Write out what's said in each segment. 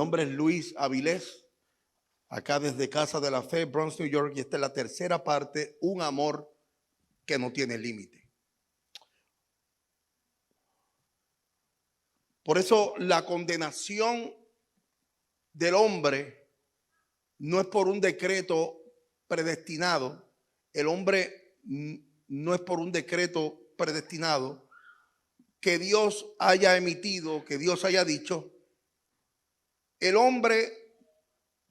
nombre es Luis Avilés, acá desde Casa de la Fe, Bronx, New York, y esta es la tercera parte, un amor que no tiene límite. Por eso la condenación del hombre no es por un decreto predestinado. El hombre no es por un decreto predestinado que Dios haya emitido, que Dios haya dicho. El hombre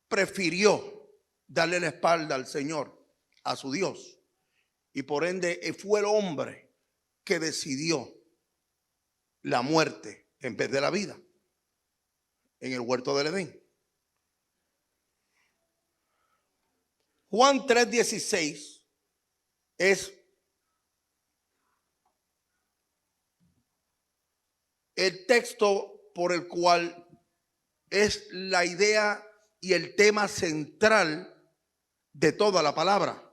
prefirió darle la espalda al Señor, a su Dios, y por ende fue el hombre que decidió la muerte en vez de la vida en el huerto del Edén. Juan 3:16 es el texto por el cual es la idea y el tema central de toda la palabra.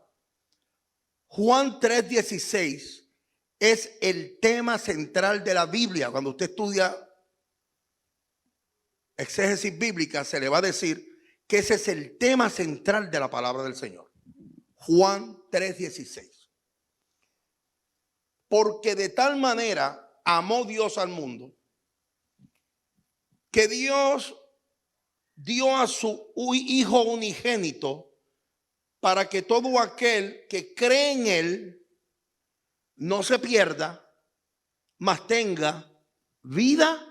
Juan 3:16 es el tema central de la Biblia. Cuando usted estudia exégesis bíblica, se le va a decir que ese es el tema central de la palabra del Señor. Juan 3:16. Porque de tal manera amó Dios al mundo, que Dios dio a su Hijo unigénito para que todo aquel que cree en Él no se pierda, mas tenga vida.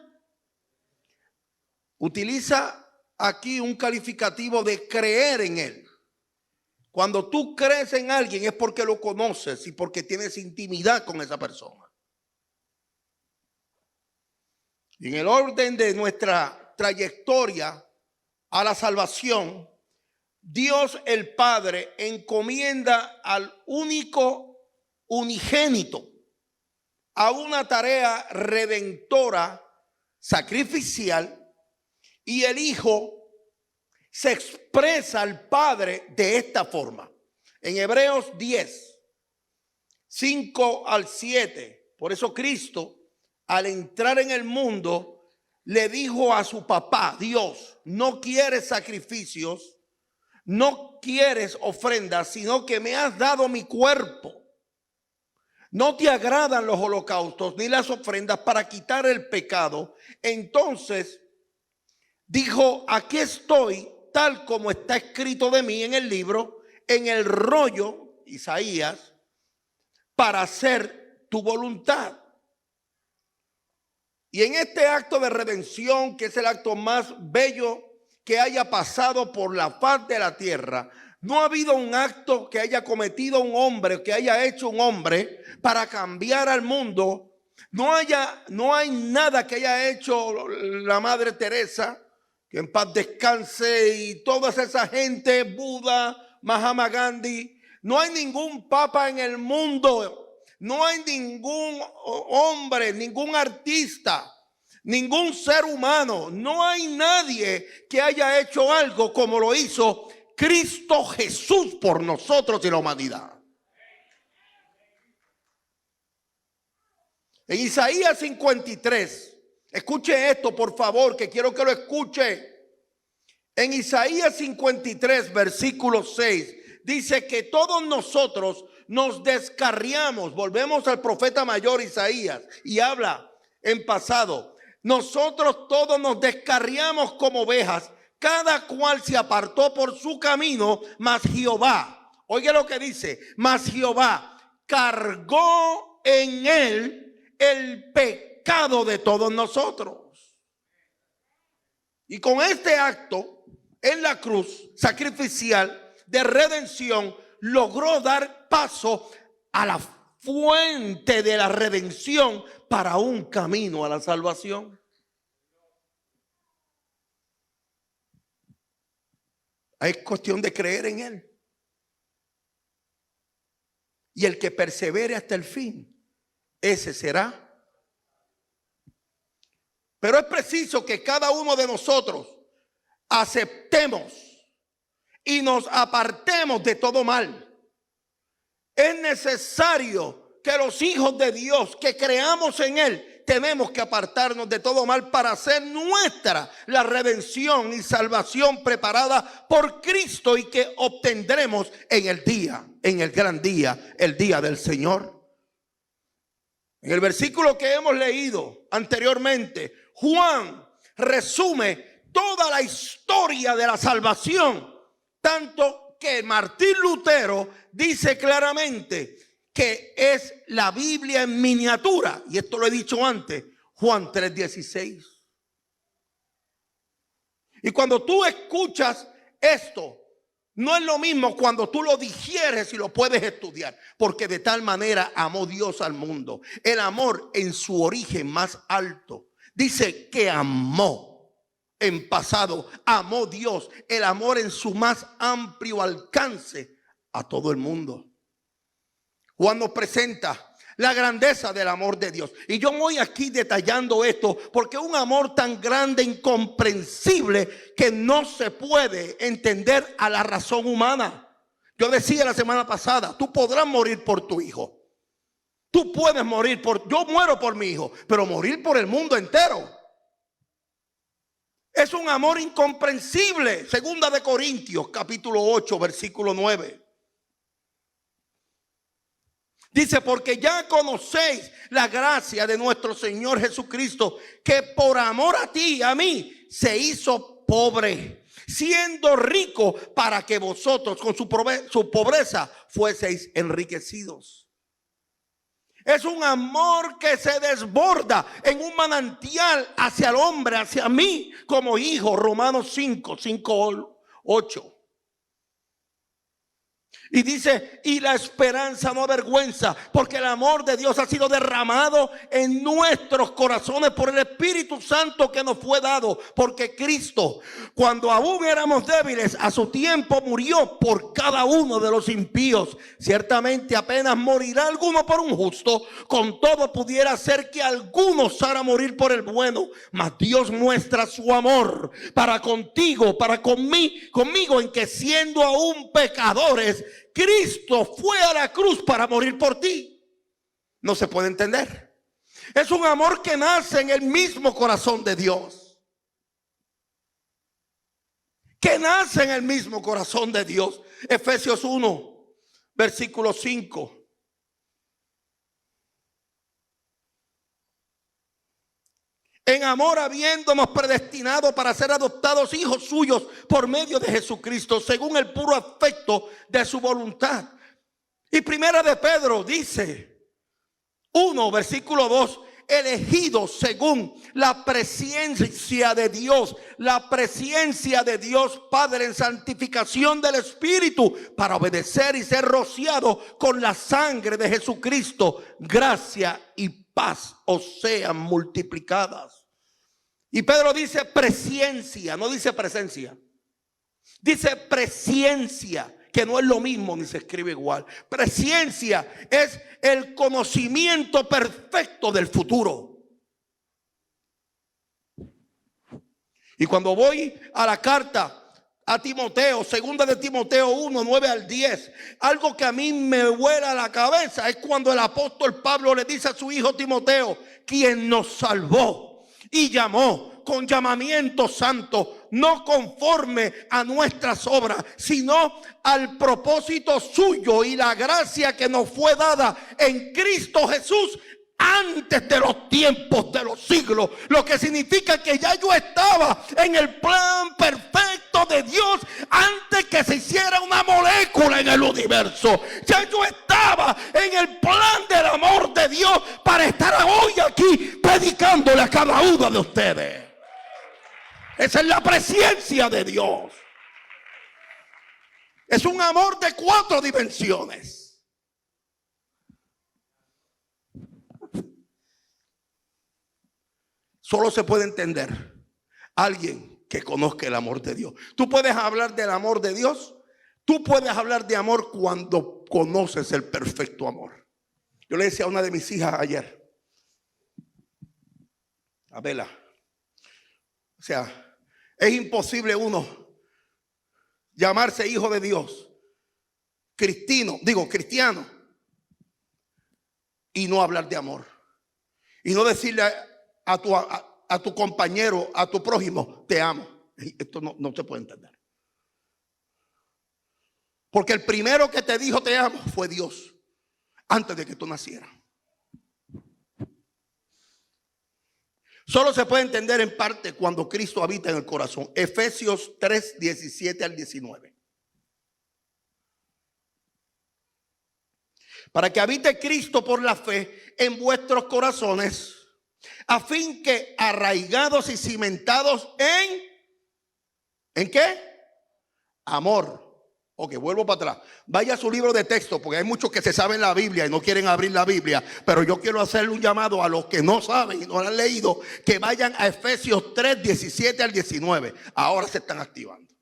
Utiliza aquí un calificativo de creer en Él. Cuando tú crees en alguien es porque lo conoces y porque tienes intimidad con esa persona. Y en el orden de nuestra trayectoria a la salvación, Dios el Padre encomienda al único unigénito a una tarea redentora, sacrificial, y el Hijo se expresa al Padre de esta forma. En Hebreos 10, 5 al 7, por eso Cristo, al entrar en el mundo, le dijo a su papá, Dios, no quieres sacrificios, no quieres ofrendas, sino que me has dado mi cuerpo. No te agradan los holocaustos ni las ofrendas para quitar el pecado. Entonces dijo, aquí estoy, tal como está escrito de mí en el libro, en el rollo, Isaías, para hacer tu voluntad. Y en este acto de redención, que es el acto más bello que haya pasado por la faz de la tierra, no ha habido un acto que haya cometido un hombre, que haya hecho un hombre para cambiar al mundo. No hay nada que haya hecho la Madre Teresa, que en paz descanse, y toda esa gente, Buda, Mahatma Gandhi. No hay ningún papa en el mundo. No hay ningún hombre, ningún artista, ningún ser humano. No hay nadie que haya hecho algo como lo hizo Cristo Jesús por nosotros y la humanidad. En Isaías 53, escuche esto por favor, que quiero que lo escuche. En Isaías 53, versículo 6, dice que todos nosotros nos descarriamos. Volvemos al profeta mayor Isaías y habla en pasado. Nosotros todos nos descarriamos como ovejas, cada cual se apartó por su camino, mas Jehová, oiga lo que dice, mas Jehová cargó en él el pecado de todos nosotros. Y con este acto en la cruz sacrificial de redención, logró dar paso a la fuente de la redención para un camino a la salvación. Es cuestión de creer en Él. Y el que persevere hasta el fin, ese será. Pero es preciso que cada uno de nosotros aceptemos y nos apartemos de todo mal. Es necesario que los hijos de Dios que creamos en Él tenemos que apartarnos de todo mal para hacer nuestra la redención y salvación preparada por Cristo y que obtendremos en el gran día, el día del Señor. En el versículo que hemos leído anteriormente, Juan resume toda la historia de la salvación, tanto que Martín Lutero dice claramente que es la Biblia en miniatura, y esto lo he dicho antes, Juan 3:16. Y cuando tú escuchas esto, no es lo mismo cuando tú lo digieres y lo puedes estudiar, porque de tal manera amó Dios al mundo. El amor en su origen más alto dice que amó en pasado, amó Dios, el amor en su más amplio alcance a todo el mundo. Juan nos presenta la grandeza del amor de Dios. Y yo voy aquí detallando esto porque un amor tan grande, incomprensible, que no se puede entender a la razón humana. Yo decía la semana pasada, tú podrás morir por tu hijo. Tú puedes morir yo muero por mi hijo, pero morir por el mundo entero es un amor incomprensible. Segunda de Corintios, capítulo 8, versículo 9. Dice, porque ya conocéis la gracia de nuestro Señor Jesucristo, que por amor a ti y a mí se hizo pobre, siendo rico para que vosotros con su pobreza fueseis enriquecidos. Es un amor que se desborda en un manantial hacia el hombre, hacia mí como hijo. Romanos 5:8. Y dice, y la esperanza no avergüenza, porque el amor de Dios ha sido derramado en nuestros corazones por el Espíritu Santo que nos fue dado. Porque Cristo, cuando aún éramos débiles, a su tiempo murió por cada uno de los impíos. Ciertamente apenas morirá alguno por un justo, con todo pudiera ser que alguno osara morir por el bueno. Mas Dios muestra su amor para contigo, para conmigo, en que siendo aún pecadores, Cristo fue a la cruz para morir por ti. No se puede entender. Es un amor que nace en el mismo corazón de Dios. Que nace en el mismo corazón de Dios. Efesios 1, versículo 5. En amor habiéndonos predestinado para ser adoptados hijos suyos por medio de Jesucristo, según el puro afecto de su voluntad. Y primera de Pedro dice 1, versículo 2, elegidos según la presencia de Dios, la presencia de Dios Padre en santificación del Espíritu, para obedecer y ser rociados con la sangre de Jesucristo. Gracia y paz os sean multiplicadas. Y Pedro dice presencia, no dice presencia. Dice presencia, que no es lo mismo ni se escribe igual. Presencia es el conocimiento perfecto del futuro. Y cuando voy a la carta a Timoteo, segunda de Timoteo 1, 9 al 10, algo que a mí me vuela la cabeza es cuando el apóstol Pablo le dice a su hijo Timoteo, quien nos salvó y llamó con llamamiento santo, no conforme a nuestras obras, sino al propósito suyo y la gracia que nos fue dada en Cristo Jesús antes de los tiempos de los siglos. Lo que significa que ya yo estaba en el plan perfecto de Dios antes que se hiciera una molécula en el universo. Ya yo estaba en el plan del amor de Dios para estar hoy aquí predicándole a cada uno de ustedes. Esa es la presencia de Dios. Es un amor de 4 dimensiones. Solo se puede entender alguien que conozca el amor de Dios. Tú puedes hablar del amor de Dios. Tú puedes hablar de amor cuando conoces el perfecto amor. Yo le decía a una de mis hijas ayer, a Bela, o sea, es imposible uno llamarse hijo de Dios, cristiano, y no hablar de amor. Y no decirle a tu compañero, a tu prójimo, te amo. Esto no se puede entender. Porque el primero que te dijo te amo fue Dios, antes de que tú nacieras. Solo se puede entender en parte cuando Cristo habita en el corazón. Efesios 3, 17 al 19. Para que habite Cristo por la fe en vuestros corazones, a fin que arraigados y cimentados ¿en qué? Amor. Ok, vuelvo para atrás. Vaya a su libro de texto, porque hay muchos que se saben la Biblia y no quieren abrir la Biblia. Pero yo quiero hacerle un llamado a los que no saben y no la han leído, que vayan a Efesios 3, 17 al 19. Ahora se están activando.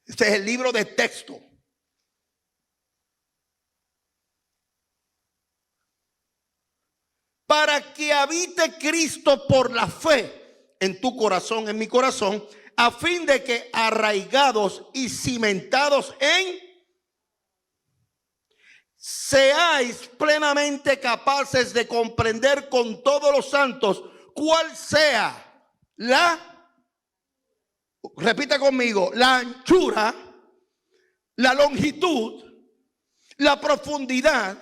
Este es el libro de texto. Para que habite Cristo por la fe en tu corazón, en mi corazón, a fin de que arraigados y cimentados seáis plenamente capaces de comprender con todos los santos cuál sea repita conmigo, la anchura, la longitud, la profundidad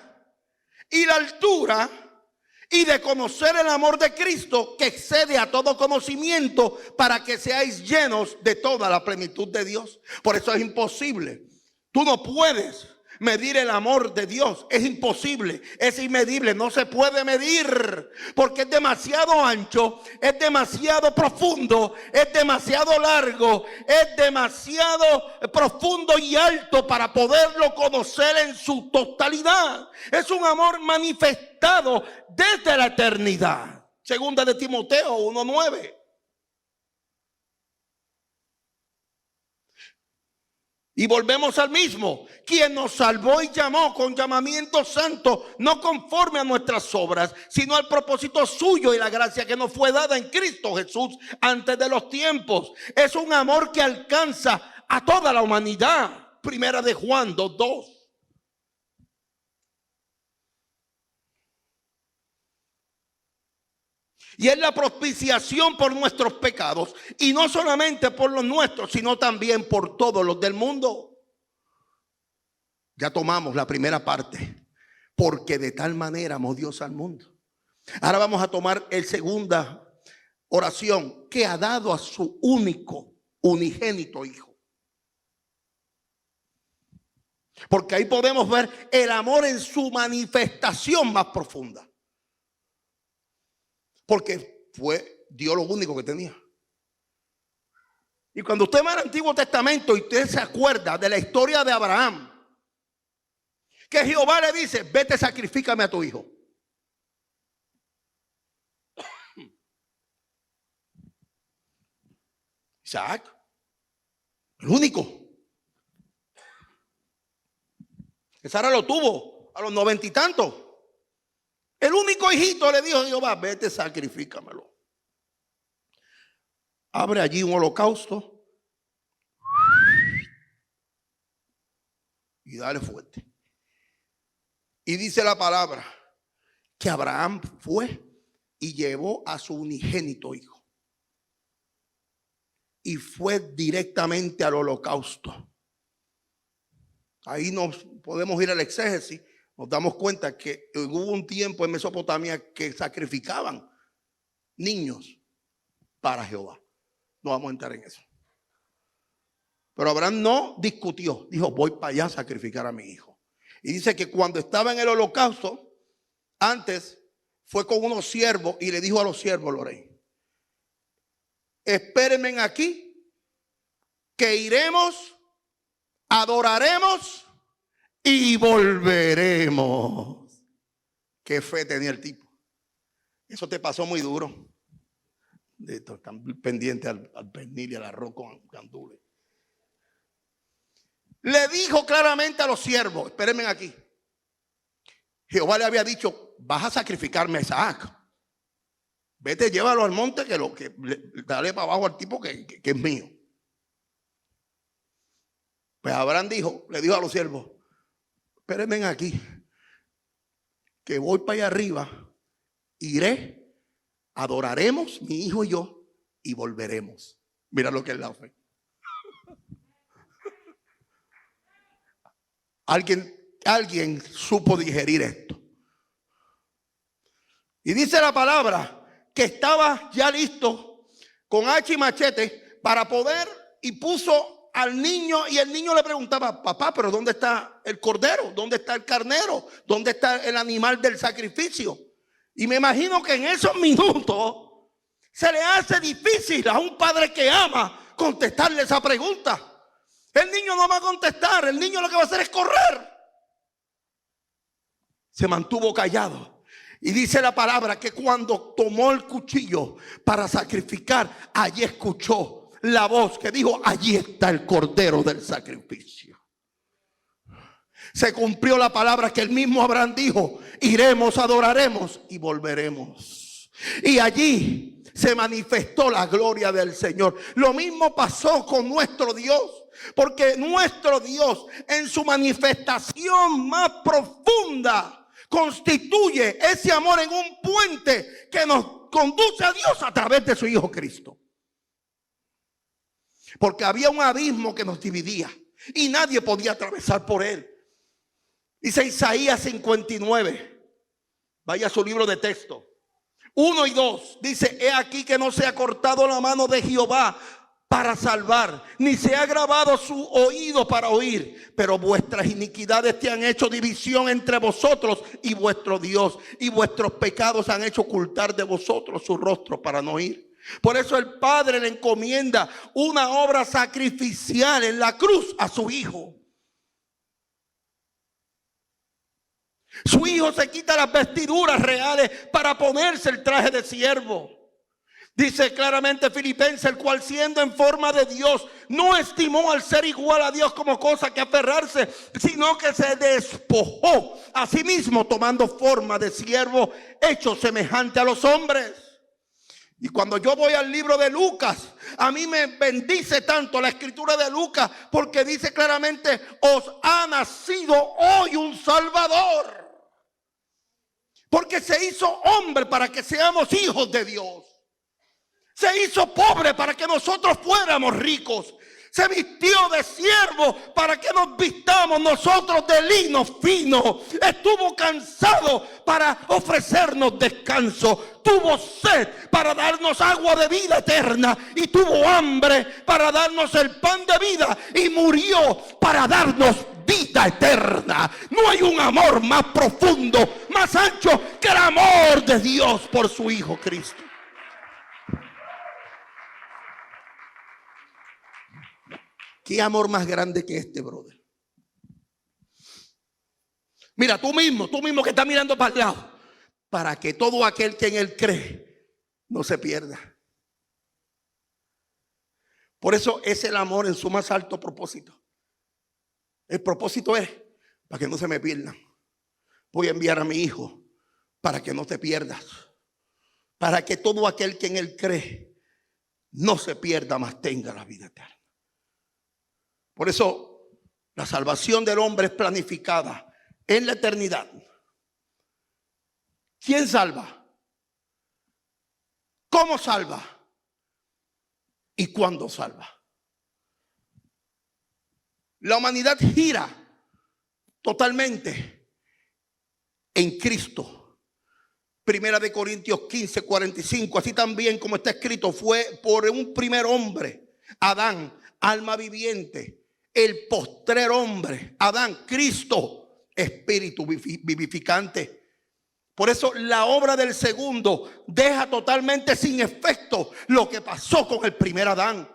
y la altura, y de conocer el amor de Cristo que excede a todo conocimiento, para que seáis llenos de toda la plenitud de Dios. Por eso es imposible. Tú no puedes medir el amor de Dios. Es imposible, es inmedible, no se puede medir, porque es demasiado ancho, es demasiado profundo, es demasiado largo, es demasiado profundo y alto para poderlo conocer en su totalidad. Es un amor manifestado desde la eternidad. Segunda de Timoteo 1:9. Y volvemos al mismo, quien nos salvó y llamó con llamamiento santo, no conforme a nuestras obras, sino al propósito suyo y la gracia que nos fue dada en Cristo Jesús antes de los tiempos. Es un amor que alcanza a toda la humanidad. Primera de Juan 2:2. Y es la propiciación por nuestros pecados, y no solamente por los nuestros, sino también por todos los del mundo. Ya tomamos la primera parte, porque de tal manera amó Dios al mundo. Ahora vamos a tomar la segunda oración, que ha dado a su unigénito Hijo. Porque ahí podemos ver el amor en su manifestación más profunda. Porque dio lo único que tenía. Y cuando usted va al Antiguo Testamento y usted se acuerda de la historia de Abraham, que Jehová le dice, vete, sacrifícame a tu hijo. Isaac, el único. Sara lo tuvo a los 90 y tantos. El único hijito le dijo a Jehová, vete, sacrifícamelo. Abre allí un holocausto y dale fuerte. Y dice la palabra que Abraham fue y llevó a su unigénito hijo. Y fue directamente al holocausto. Ahí nos podemos ir al exégesis. Nos damos cuenta que hubo un tiempo en Mesopotamia que sacrificaban niños para Jehová. No vamos a entrar en eso. Pero Abraham no discutió. Dijo, voy para allá a sacrificar a mi hijo. Y dice que cuando estaba en el holocausto, antes fue con unos siervos y le dijo a los siervos, Lorey, espérenme aquí, que iremos, adoraremos y volveremos. Qué fe tenía el tipo. Eso te pasó muy duro. Están pendientes al pernil y al arroz con gandules. Le dijo claramente a los siervos, espérenme aquí. Jehová le había dicho, vas a sacrificarme a Isaac. Vete, llévalo al monte, dale para abajo al tipo que es mío. Pues Abraham le dijo a los siervos, espérenme aquí, que voy para allá arriba, iré, adoraremos, mi hijo y yo, y volveremos. Mira lo que es la fe. Alguien supo digerir esto. Y dice la palabra que estaba ya listo con hacha y machete para poder, y puso al niño, y el niño le preguntaba: papá, pero ¿dónde está el cordero? ¿Dónde está el carnero? ¿Dónde está el animal del sacrificio? Y me imagino que en esos minutos se le hace difícil a un padre que ama contestarle esa pregunta. El niño no va a contestar, el niño lo que va a hacer es correr. Se mantuvo callado. Y dice la palabra que cuando tomó el cuchillo para sacrificar, allí escuchó la voz que dijo: allí está el cordero del sacrificio. Se cumplió la palabra que el mismo Abraham dijo: iremos, adoraremos y volveremos. Y allí se manifestó la gloria del Señor. Lo mismo pasó con nuestro Dios, porque nuestro Dios, en su manifestación más profunda, constituye ese amor en un puente que nos conduce a Dios a través de su Hijo Cristo. Porque había un abismo que nos dividía y nadie podía atravesar por él. Dice Isaías 59, vaya a su libro de texto, 1 y 2, dice: he aquí que no se ha cortado la mano de Jehová para salvar, ni se ha grabado su oído para oír, pero vuestras iniquidades te han hecho división entre vosotros y vuestro Dios, y vuestros pecados han hecho ocultar de vosotros su rostro para no oír. Por eso el Padre le encomienda una obra sacrificial en la cruz a su Hijo. Su Hijo se quita las vestiduras reales para ponerse el traje de siervo. Dice claramente Filipenses: el cual, siendo en forma de Dios, no estimó al ser igual a Dios como cosa que aferrarse, sino que se despojó a sí mismo, tomando forma de siervo, hecho semejante a los hombres. Y cuando yo voy al libro de Lucas, a mí me bendice tanto la escritura de Lucas, porque dice claramente: os ha nacido hoy un Salvador. Porque se hizo hombre para que seamos hijos de Dios. Se hizo pobre para que nosotros fuéramos ricos. Se vistió de siervo para que nos vistamos nosotros de lino fino. Estuvo cansado para ofrecernos descanso. Tuvo sed para darnos agua de vida eterna. Y tuvo hambre para darnos el pan de vida. Y murió para darnos vida eterna. No hay un amor más profundo, más ancho que el amor de Dios por su Hijo Cristo. ¿Qué amor más grande que este, brother? Mira, tú mismo que estás mirando para el lado, para que todo aquel que en él cree no se pierda. Por eso es el amor en su más alto propósito. El propósito es para que no se me pierdan. Voy a enviar a mi Hijo para que no te pierdas, para que todo aquel que en él cree no se pierda, mas tenga la vida eterna. Por eso la salvación del hombre es planificada en la eternidad. ¿Quién salva? ¿Cómo salva? ¿Y cuándo salva? La humanidad gira totalmente en Cristo. Primera de Corintios 15, 45. Así también como está escrito, fue por un primer hombre, Adán, alma viviente. El postrer hombre, Adán, Cristo, espíritu vivificante. Por eso la obra del segundo deja totalmente sin efecto lo que pasó con el primer Adán.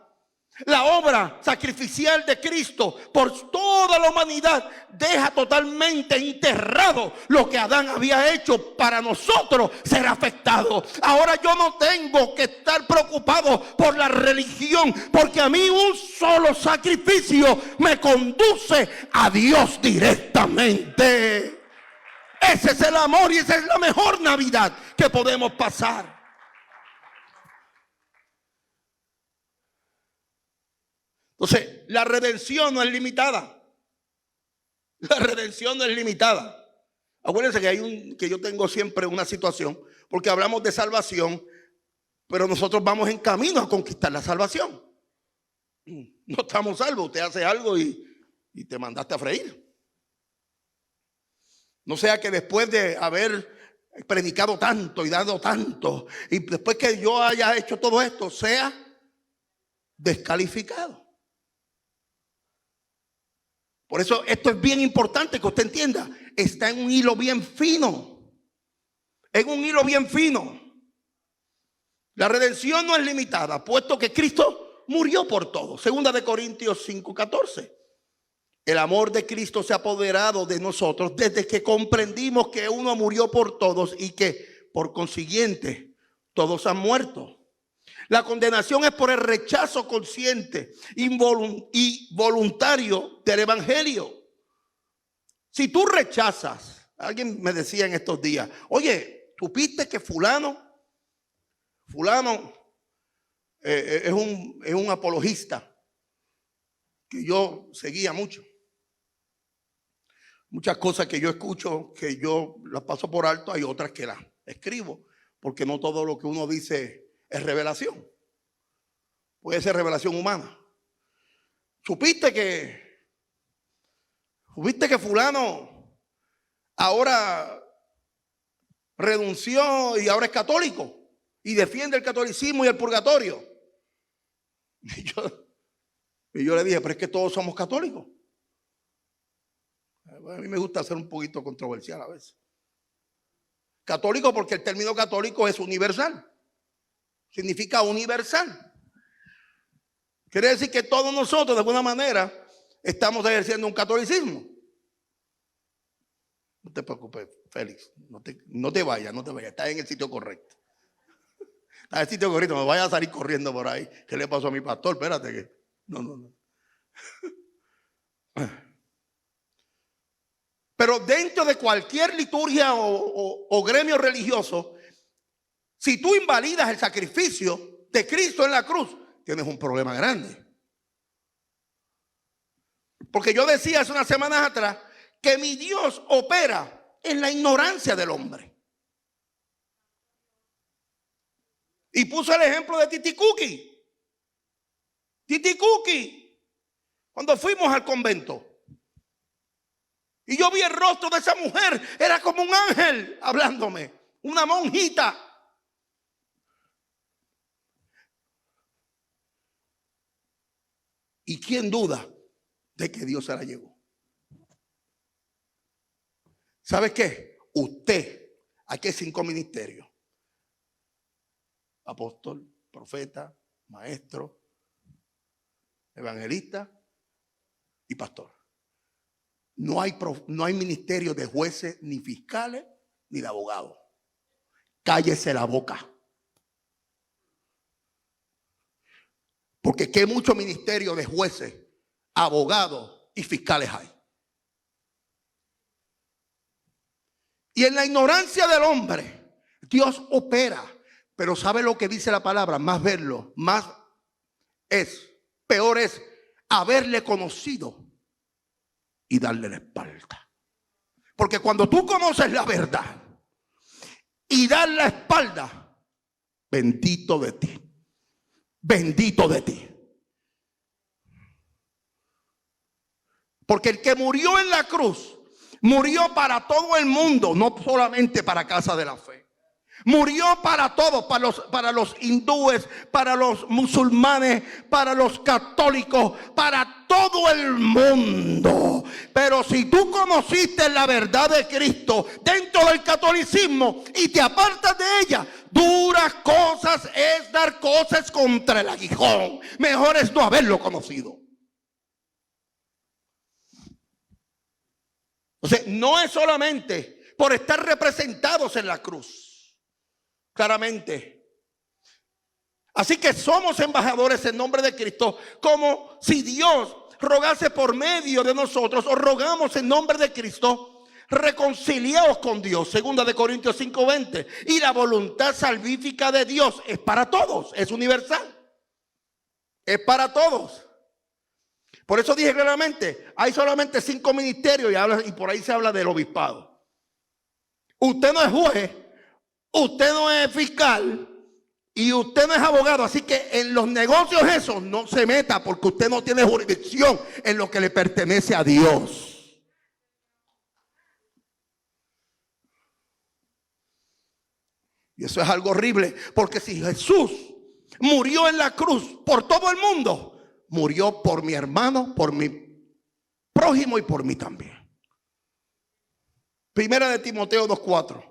La obra sacrificial de Cristo por toda la humanidad deja totalmente enterrado lo que Adán había hecho para nosotros ser afectados. Ahora yo no tengo que estar preocupado por la religión, porque a mí un solo sacrificio me conduce a Dios directamente. Ese es el amor y esa es la mejor Navidad que podemos pasar. Entonces, la redención no es limitada. La redención no es limitada. Acuérdense que yo tengo siempre una situación, porque hablamos de salvación, pero nosotros vamos en camino a conquistar la salvación. No estamos salvos. Usted hace algo y te mandaste a freír. No sea que después de haber predicado tanto y dado tanto, y después que yo haya hecho todo esto, sea descalificado. Por eso esto es bien importante que usted entienda. Está en un hilo bien fino. En un hilo bien fino. La redención no es limitada, puesto que Cristo murió por todos. Segunda de Corintios 5:14. El amor de Cristo se ha apoderado de nosotros desde que comprendimos que uno murió por todos y que por consiguiente todos han muerto. La condenación es por el rechazo consciente y voluntario del evangelio. Si tú rechazas, alguien me decía en estos días, oye, ¿supiste que fulano es un apologista que yo seguía mucho? Muchas cosas que yo escucho, que yo las paso por alto, hay otras que las escribo, porque no todo lo que uno dice es revelación. Puede ser revelación humana. ¿Supiste que fulano ahora renunció y ahora es católico y defiende el catolicismo y el purgatorio? Y yo le dije, pero es que todos somos católicos. A mí me gusta ser un poquito controversial a veces. Católico porque el término católico es universal. Significa universal. Quiere decir que todos nosotros de alguna manera estamos ejerciendo un catolicismo. No te preocupes, Félix. No te vayas. Estás en el sitio correcto. Estás en el sitio correcto. No vayas a salir corriendo por ahí. ¿Qué le pasó a mi pastor? Espérate que... No. Pero dentro de cualquier liturgia o gremio religioso, si tú invalidas el sacrificio de Cristo en la cruz, tienes un problema grande. Porque yo decía hace unas semanas atrás que mi Dios opera en la ignorancia del hombre. Y puso el ejemplo de Titi Cookie. Titi Cookie, cuando fuimos al convento. Y yo vi el rostro de esa mujer, era como un ángel hablándome, una monjita. ¿Y quién duda de que Dios se la llevó? ¿Sabe qué? Usted, aquí hay 5 ministerios: apóstol, profeta, maestro, evangelista y pastor. No hay ministerio de jueces, ni fiscales, ni de abogados. Cállese la boca. Porque qué muchos ministerios de jueces, abogados y fiscales hay. Y en la ignorancia del hombre, Dios opera. Pero ¿sabe lo que dice la palabra? Más verlo, peor es haberle conocido y darle la espalda. Porque cuando tú conoces la verdad y das la espalda, bendito de ti. Bendito de ti. Porque el que murió en la cruz, murió para todo el mundo, no solamente para Casa de la Fe. Murió para todos, para los hindúes, para los musulmanes, para los católicos, para todo el mundo. Pero si tú conociste la verdad de Cristo dentro del catolicismo y te apartas de ella, duras cosas es dar cosas contra el aguijón. Mejor es no haberlo conocido. O sea, no es solamente por estar representados en la cruz. Claramente. Así que somos embajadores en nombre de Cristo, como si Dios rogase por medio de nosotros, o rogamos en nombre de Cristo, reconciliados con Dios. Segunda de Corintios 5:20. Y la voluntad salvífica de Dios es para todos, es universal. Es para todos. Por eso dije claramente, hay solamente 5 ministerios y por ahí se habla del obispado. Usted no es juez, usted no es fiscal y usted no es abogado. Así que en los negocios esos no se meta, porque usted no tiene jurisdicción en lo que le pertenece a Dios. Y eso es algo horrible, porque si Jesús murió en la cruz por todo el mundo, murió por mi hermano, por mi prójimo y por mí también. Primera de Timoteo 2:4.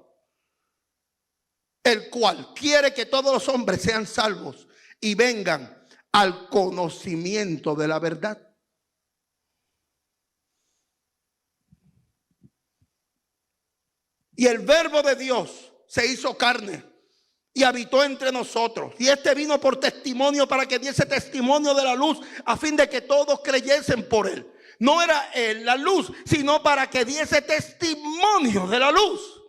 El cual quiere que todos los hombres sean salvos y vengan al conocimiento de la verdad. Y el verbo de Dios se hizo carne y habitó entre nosotros. Y este vino por testimonio, para que diese testimonio de la luz, a fin de que todos creyesen por él. No era él la luz, sino para que diese testimonio de la luz.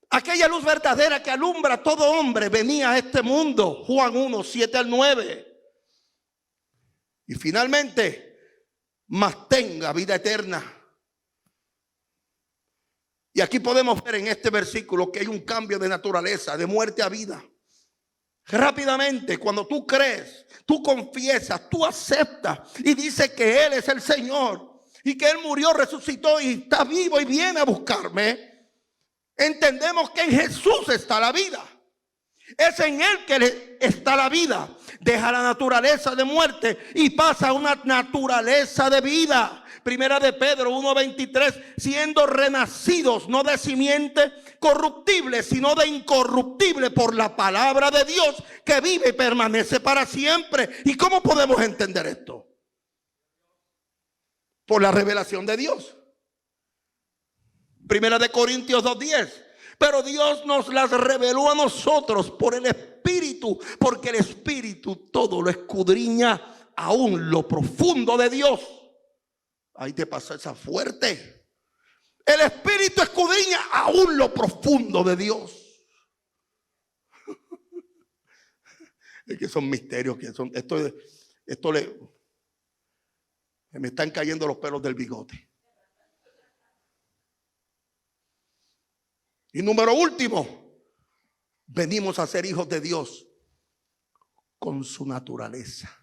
Aquella luz verdadera que alumbra a todo hombre venía a este mundo. Juan 1:7-9. Y finalmente, mas tenga vida eterna. Y aquí podemos ver en este versículo que hay un cambio de naturaleza, de muerte a vida. Rápidamente, cuando tú crees, tú confiesas, tú aceptas y dices que Él es el Señor y que Él murió, resucitó y está vivo y viene a buscarme, entendemos que en Jesús está la vida. Es en Él que está la vida. Deja la naturaleza de muerte y pasa a una naturaleza de vida. Primera de Pedro 1:23, siendo renacidos no de simiente corruptible, sino de incorruptible por la palabra de Dios, que vive y permanece para siempre. ¿Y cómo podemos entender esto? Por la revelación de Dios. Primera de Corintios 2:10. Pero Dios nos las reveló a nosotros por el Espíritu, porque el Espíritu todo lo escudriña, aún lo profundo de Dios. Ahí te pasa esa fuerte. El Espíritu escudriña aún lo profundo de Dios. Es que son misterios, que son me están cayendo los pelos del bigote. Y número último, venimos a ser hijos de Dios con su naturaleza.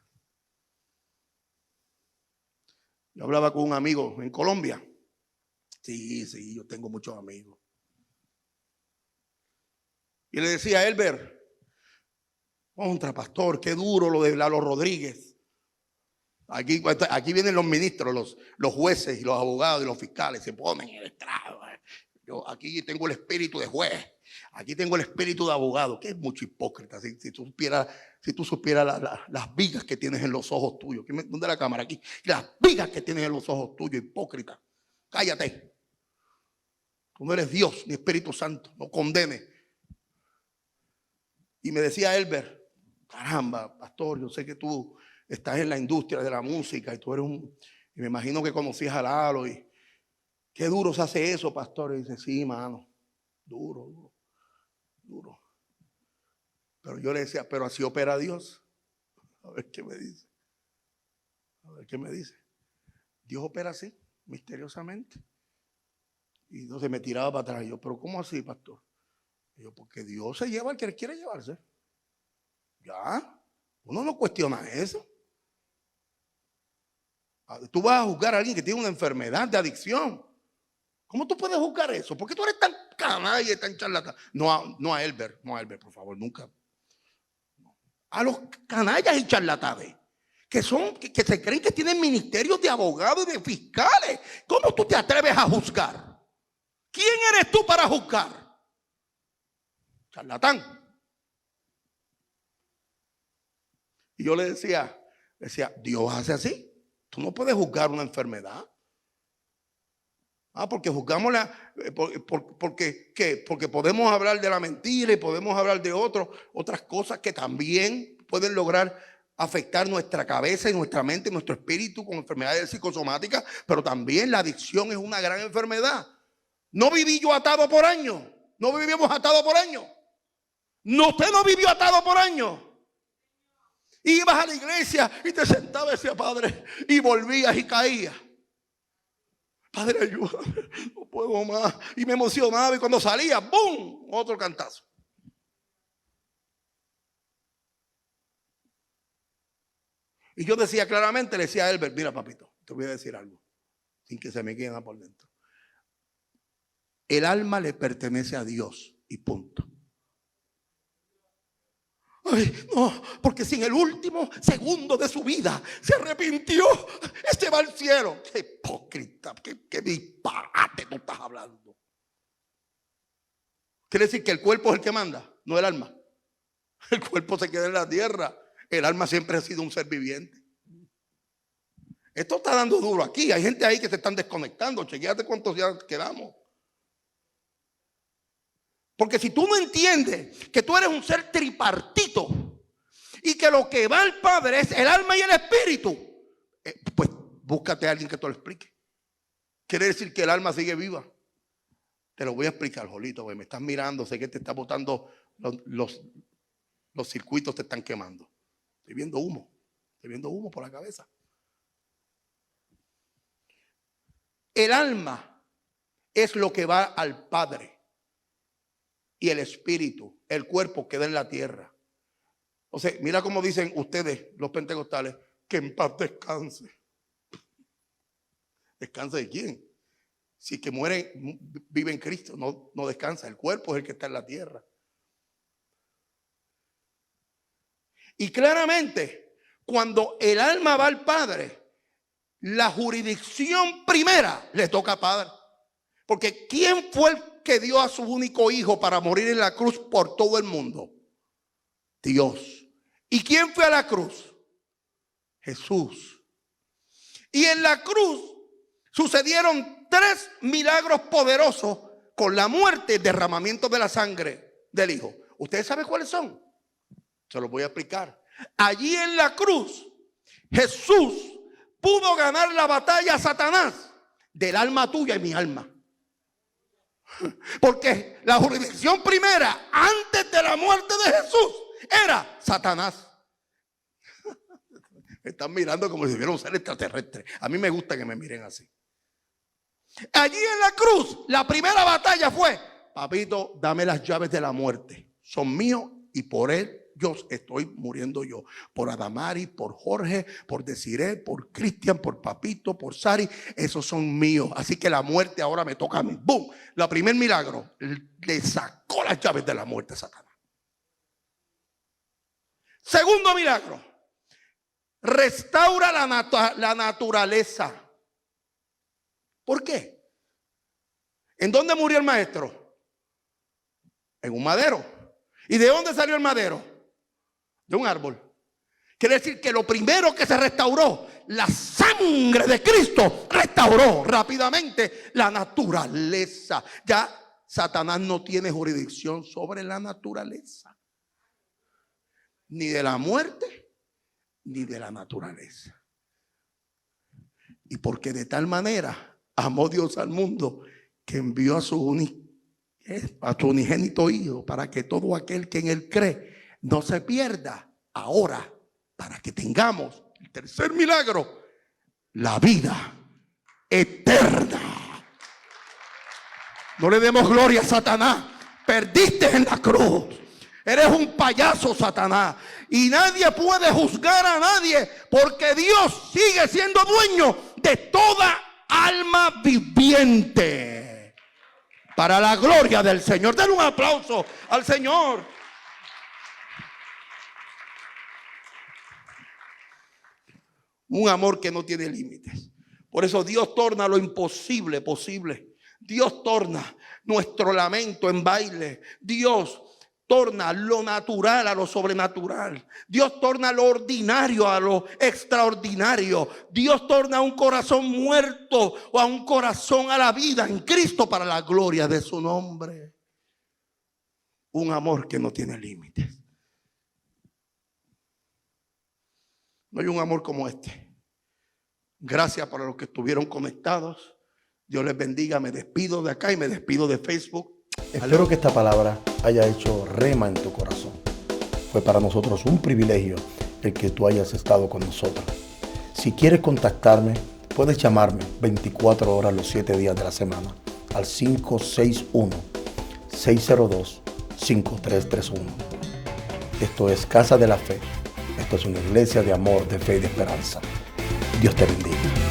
Yo hablaba con un amigo en Colombia. Sí, yo tengo muchos amigos. Y le decía a Elber, contra pastor, qué duro lo de Lalo Rodríguez. Aquí vienen los ministros, los jueces y los abogados y los fiscales, se ponen en el estrado. Yo aquí tengo el espíritu de juez, aquí tengo el espíritu de abogado, que es mucho hipócrita. Si tú supieras las vigas que tienes en los ojos tuyos. ¿Dónde es la cámara? Aquí. Las vigas que tienes en los ojos tuyos, hipócrita. Cállate. Tú no eres Dios ni Espíritu Santo, no condenes. Y me decía Elber, caramba, pastor, yo sé que tú estás en la industria de la música y tú eres y me imagino que conocías a Lalo y qué duro se hace eso, pastor. Y dice, sí, mano, duro. Pero yo le decía, pero así opera Dios. A ver qué me dice. Dios opera así, misteriosamente. Y entonces me tiraba para atrás. Y yo, pero ¿cómo así, pastor? Y yo, porque Dios se lleva al que quiere llevarse. Ya, uno no cuestiona eso. Tú vas a juzgar a alguien que tiene una enfermedad de adicción. ¿Cómo tú puedes juzgar eso? ¿Por qué tú eres tan canalla y tan charlatán? No a Elber, por favor, nunca. A los canallas y charlatanes que se creen que tienen ministerios de abogados y de fiscales. ¿Cómo tú te atreves a juzgar? ¿Quién eres tú para juzgar? Charlatán. Y yo le decía, Dios hace así. Tú no puedes juzgar una enfermedad. Porque juzgamos porque podemos hablar de la mentira y podemos hablar de otras cosas que también pueden lograr afectar nuestra cabeza y nuestra mente y nuestro espíritu con enfermedades psicosomáticas, pero también la adicción es una gran enfermedad. No viví yo atado por años. No vivimos atados por años. No, usted no vivió atado por años. Ibas a la iglesia y te sentabas y decías, Padre, y volvías y caías. Padre, ayúdame, no puedo más. Y me emocionaba y cuando salía, ¡bum!, otro cantazo. Y yo decía claramente, le decía a Elber, mira papito, te voy a decir algo, sin que se me quede nada por dentro. El alma le pertenece a Dios y punto. Ay, no, porque si en el último segundo de su vida se arrepintió, este va al cielo. Qué hipócrita, qué disparate tú estás hablando. Quiere decir que el cuerpo es el que manda, no el alma. El cuerpo se queda en la tierra. El alma siempre ha sido un ser viviente. Esto está dando duro aquí. Hay gente ahí que se están desconectando. Chequéate cuántos ya quedamos. Porque si tú no entiendes que tú eres un ser tripartito y que lo que va al Padre es el alma y el espíritu, pues búscate a alguien que te lo explique. Quiere decir que el alma sigue viva. Te lo voy a explicar, Jolito, me estás mirando, sé que te está botando los circuitos, te están quemando. Estoy viendo humo por la cabeza. El alma es lo que va al Padre. Y el espíritu, el cuerpo queda en la tierra. O sea, mira cómo dicen ustedes, los pentecostales, que en paz descanse. ¿Descansa de quién? Si que muere, vive en Cristo, no descansa. El cuerpo es el que está en la tierra. Y claramente, cuando el alma va al Padre, la jurisdicción primera le toca al Padre. Porque ¿quién fue el que dio a su único hijo para morir en la cruz por todo el mundo? Dios. ¿Y quién fue a la cruz? Jesús. Y en la cruz sucedieron 3 milagros poderosos con la muerte y derramamiento de la sangre del hijo. ¿Ustedes saben cuáles son? Se los voy a explicar. Allí en la cruz, Jesús pudo ganar la batalla a Satanás del alma tuya y mi alma. Porque la jurisdicción primera, antes de la muerte de Jesús, era Satanás. Me están mirando como si fuera un ser extraterrestre. A mí me gusta que me miren así. Allí en la cruz, la primera batalla fue: papito, dame las llaves de la muerte. Son míos y por él yo estoy muriendo yo. Por Adamari, por Jorge, por Desiree, por Cristian, por Papito, por Sari. Esos son míos. Así que la muerte ahora me toca a mí. ¡Bum! La primer milagro, le sacó las llaves de la muerte a Satanás. Segundo milagro, restaura la naturaleza. ¿Por qué? ¿En dónde murió el maestro? En un madero. ¿Y de dónde salió el madero? De un árbol. Quiere decir que lo primero que se restauró, la sangre de Cristo restauró rápidamente la naturaleza. Ya Satanás no tiene jurisdicción sobre la naturaleza, ni de la muerte ni de la naturaleza. Y porque de tal manera amó Dios al mundo que envió a su unigénito hijo, para que todo aquel que en él cree no se pierda. Ahora, para que tengamos el tercer milagro, la vida eterna. No le demos gloria a Satanás. Perdiste en la cruz. Eres un payaso, Satanás. Y nadie puede juzgar a nadie, porque Dios sigue siendo dueño de toda alma viviente. Para la gloria del Señor. Denle un aplauso al Señor. Un amor que no tiene límites. Por eso Dios torna lo imposible posible. Dios torna nuestro lamento en baile. Dios torna lo natural a lo sobrenatural. Dios torna lo ordinario a lo extraordinario. Dios torna un corazón muerto o a un corazón a la vida en Cristo para la gloria de su nombre. Un amor que no tiene límites. No hay un amor como este. Gracias para los que estuvieron conectados. Dios les bendiga. Me despido de acá y me despido de Facebook. Espero que esta palabra haya hecho rema en tu corazón. Fue para nosotros un privilegio el que tú hayas estado con nosotros. Si quieres contactarme, Puedes llamarme 24 horas los 7 días de la semana al 561-602-5331. Esto es Casa de la Fe. Esto es una iglesia de amor, de fe y de esperanza. Dios te bendiga.